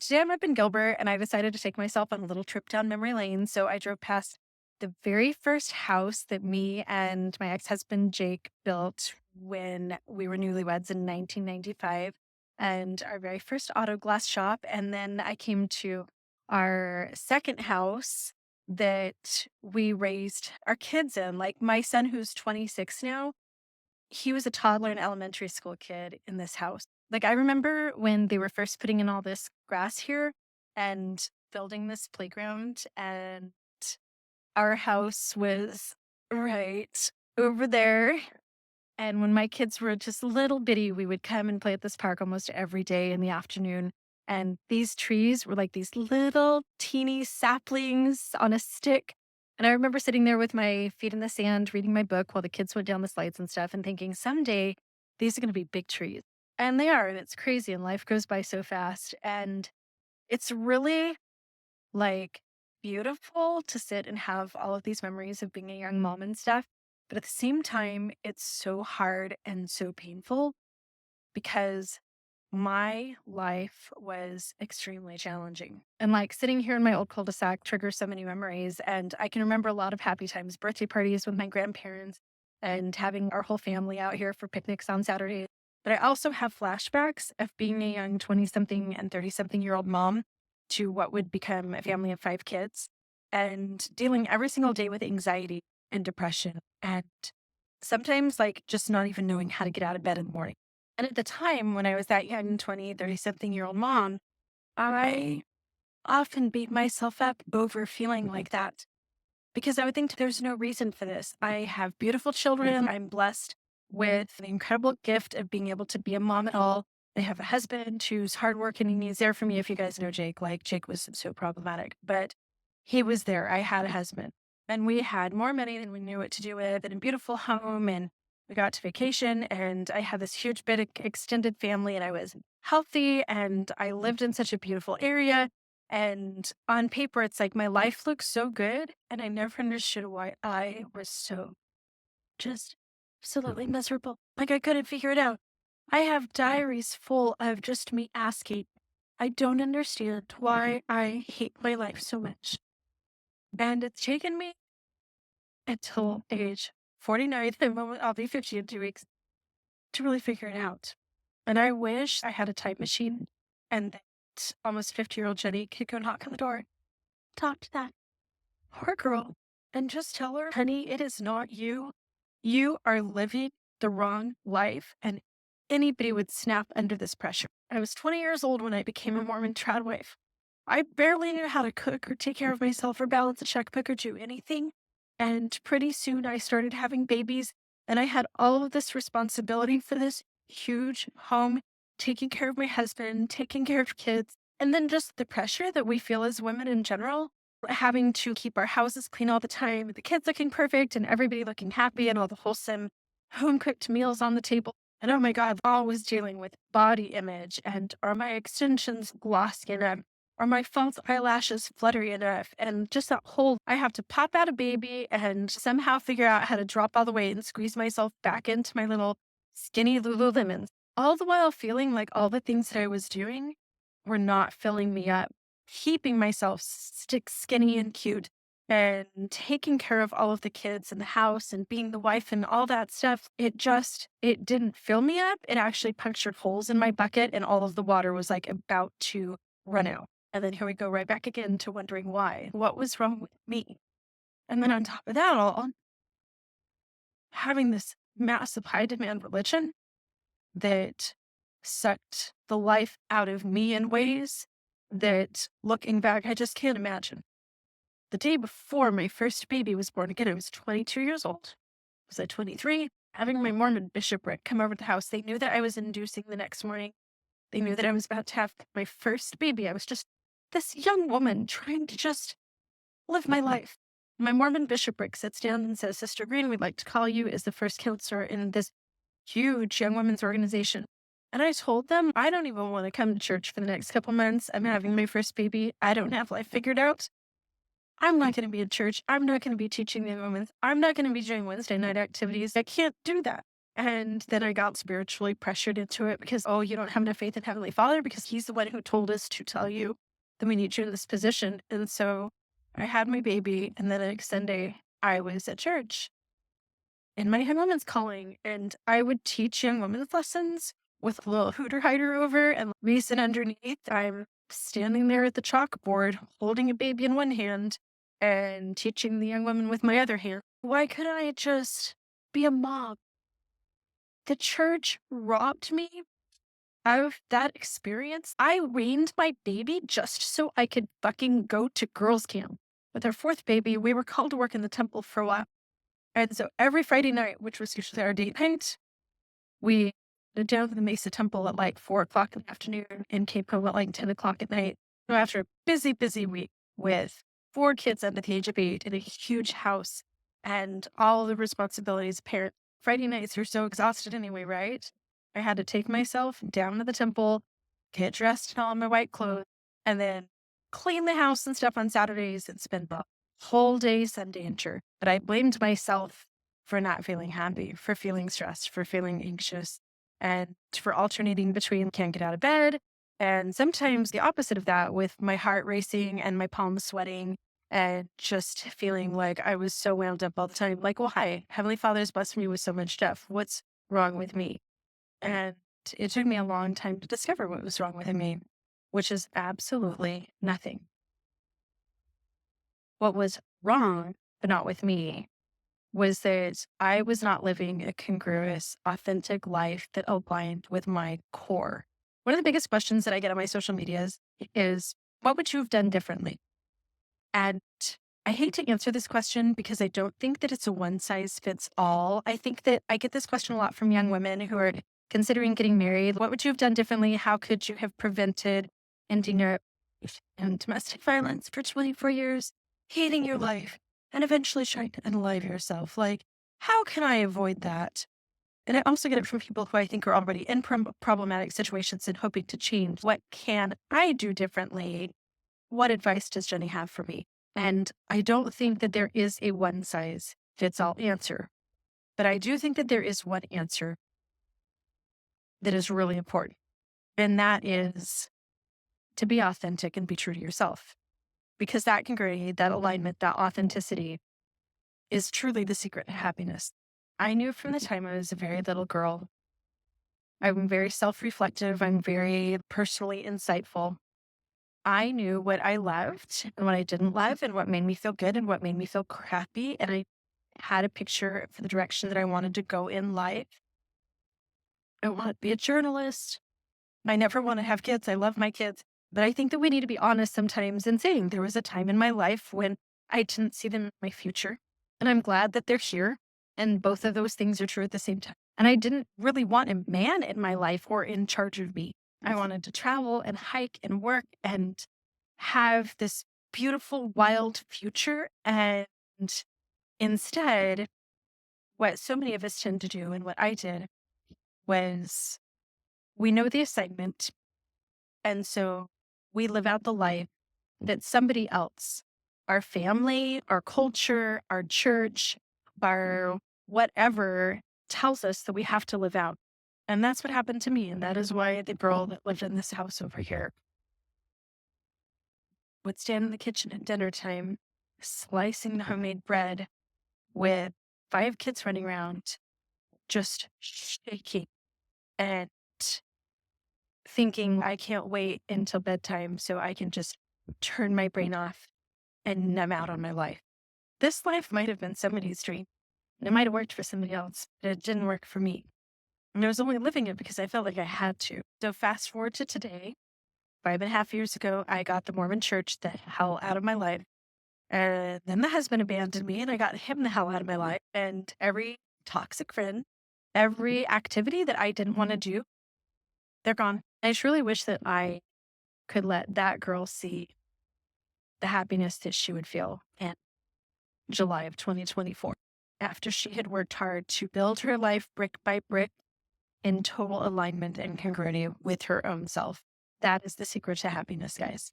Today I'm up in Gilbert and I decided to take myself on a little trip down memory lane. So I drove past the very first house that me and my ex husband Jake built when we were newlyweds in 1995, and our very first auto glass shop. And then I came to our second house that we raised our kids in. Like my son, who's 26 now, he was a toddler and elementary school kid in this house. Like, I remember when they were first putting in all this grass here and building this playground, and our house was right over there. And when my kids were just little bitty, we would come and play at this park almost every day in the afternoon. And these trees were like these little teeny saplings on a stick. And I remember sitting there with my feet in the sand, reading my book while the kids went down the slides and stuff, and thinking, someday these are going to be big trees. And they are. And it's crazy. And life goes by so fast. And it's really like beautiful to sit and have all of these memories of being a young mom and stuff. But at the same time, it's so hard and so painful because my life was extremely challenging. And like sitting here in my old cul-de-sac triggers so many memories. And I can remember a lot of happy times, birthday parties with my grandparents and having our whole family out here for picnics on Saturdays. But I also have flashbacks of being a young 20 something and 30 something year old mom to what would become a family of 5 kids and dealing every single day with anxiety and depression and sometimes like just not even knowing how to get out of bed in the morning. And at the time when I was that young 20, 30 something year old mom, I often beat myself up over feeling like that because I would think there's no reason for this. I have beautiful children. I'm blessed with the incredible gift of being able to be a mom at all. I have a husband who's hardworking and he's there for me. If you guys know Jake, like Jake was so problematic, but he was there. I had a husband and we had more money than we knew what to do with and a beautiful home. And we got to vacation and I had this huge bit of extended family and I was healthy and I lived in such a beautiful area. And on paper, it's like my life looks so good. And I never understood why I was so just absolutely miserable. Like I couldn't figure it out. I have diaries full of just me asking, I don't understand why I hate my life so much. And it's taken me until age 49, and I'll be 50 in 2 weeks, to really figure it out. And I wish I had a time machine and that almost 50-year-old Jenny could go knock on the door, talk to that poor girl, and just tell her, honey, it is not you. You are living the wrong life, and anybody would snap under this pressure. I was 20 years old when I became a Mormon trad wife. I barely knew how to cook or take care of myself or balance a checkbook or do anything. And pretty soon I started having babies, and I had all of this responsibility for this huge home, taking care of my husband, taking care of kids, and then just the pressure that we feel as women in general, having to keep our houses clean all the time, the kids looking perfect, and everybody looking happy, and all the wholesome home cooked meals on the table. And oh my God, always dealing with body image and are my extensions glossy enough? Are my false eyelashes fluttery enough? And just that whole, I have to pop out a baby and somehow figure out how to drop all the weight and squeeze myself back into my little skinny Lululemons. All the while feeling like all the things that I was doing were not filling me up, keeping myself stick skinny and cute and taking care of all of the kids in the house and being the wife and all that stuff. It didn't fill me up. It actually punctured holes in my bucket and all of the water was like about to run out. And then here we go right back again to wondering why. What was wrong with me? And then on top of that all, having this massive high demand religion that sucked the life out of me in ways that looking back, I just can't imagine. The day before my first baby was born, again, I was 22 years old. Was I 23? Having my Mormon bishopric come over to the house, they knew that I was inducing the next morning. They knew that I was about to have my first baby. I was just this young woman trying to just live my life. My Mormon bishopric sits down and says, Sister Green, we'd like to call you as the first counselor in this huge young women's organization. And I told them, I don't even want to come to church for the next couple months. I'm having my first baby. I don't have life figured out. I'm not going to be in church. I'm not going to be teaching the women. I'm not going to be doing Wednesday night activities. I can't do that. And then I got spiritually pressured into it because, oh, you don't have enough faith in Heavenly Father because He's the one who told us to tell you that we need you in this position. And so I had my baby, and then the next Sunday I was at church in my young women's calling, and I would teach young women's lessons with a little hooter hider over and reason underneath. I'm standing there at the chalkboard holding a baby in one hand and teaching the young women with my other hand. Why couldn't I just be a mom? The church robbed me of that experience. I weaned my baby just so I could fucking go to girls' camp. With our fourth baby, we were called to work in the temple for a while. And so every Friday night, which was usually our date night, we went down to the Mesa Temple at like 4 o'clock in the afternoon and came home at like 10 o'clock at night. So after a busy, busy week with 4 kids under the age of 8 in a huge house and all the responsibilities, parent Friday nights are so exhausted anyway, right? I had to take myself down to the temple, get dressed in all my white clothes, and then clean the house and stuff on Saturdays and spend the whole day Sunday in church. But I blamed myself for not feeling happy, for feeling stressed, for feeling anxious, and for alternating between can't get out of bed and sometimes the opposite of that with my heart racing and my palms sweating and just feeling like I was so wound up all the time. Like, why? Heavenly Father's blessed me with so much stuff. What's wrong with me? And it took me a long time to discover what was wrong with me, which is absolutely nothing. What was wrong, but not with me, was that I was not living a congruous, authentic life that aligned with my core. One of the biggest questions that I get on my social medias is, what would you have done differently? And I hate to answer this question because I don't think that it's a one size fits all. I think that I get this question a lot from young women who are considering getting married. What would you have done differently? How could you have prevented ending up in domestic violence for 24 years, hating your life, and eventually trying to unalive yourself? Like, how can I avoid that? And I also get it from people who I think are already in problematic situations and hoping to change. What can I do differently? What advice does Jenny have for me? And I don't think that there is a one size fits all answer, but I do think that there is one answer that is really important. And that is to be authentic and be true to yourself, because that congruity, that alignment, that authenticity is truly the secret to happiness. I knew from the time I was a very little girl. I'm very self-reflective. I'm very personally insightful. I knew what I loved and what I didn't love and what made me feel good and what made me feel crappy. And I had a picture for the direction that I wanted to go in life. I want to be a journalist. I never want to have kids. I love my kids. But I think that we need to be honest sometimes in saying there was a time in my life when I didn't see them in my future. And I'm glad that they're here. And both of those things are true at the same time. And I didn't really want a man in my life or in charge of me. I wanted to travel and hike and work and have this beautiful, wild future. And instead, what so many of us tend to do and what I did was we know the assignment. And so we live out the life that somebody else, our family, our culture, our church, our whatever, tells us that we have to live out. And that's what happened to me. And that is why the girl that lived in this house over here would stand in the kitchen at dinner time, slicing the homemade bread with 5 kids running around, just shaking and thinking, I can't wait until bedtime so I can just turn my brain off and numb out on my life. This life might have been somebody's dream. And it might have worked for somebody else, but it didn't work for me. And I was only living it because I felt like I had to. So fast forward to today, 5.5 years ago, I got the Mormon church the hell out of my life. And then the husband abandoned me and I got him the hell out of my life. And every toxic friend, every activity that I didn't want to do, they're gone. I just really wish that I could let that girl see the happiness that she would feel in July of 2024 after she had worked hard to build her life brick by brick in total alignment and congruity with her own self. That is the secret to happiness, guys.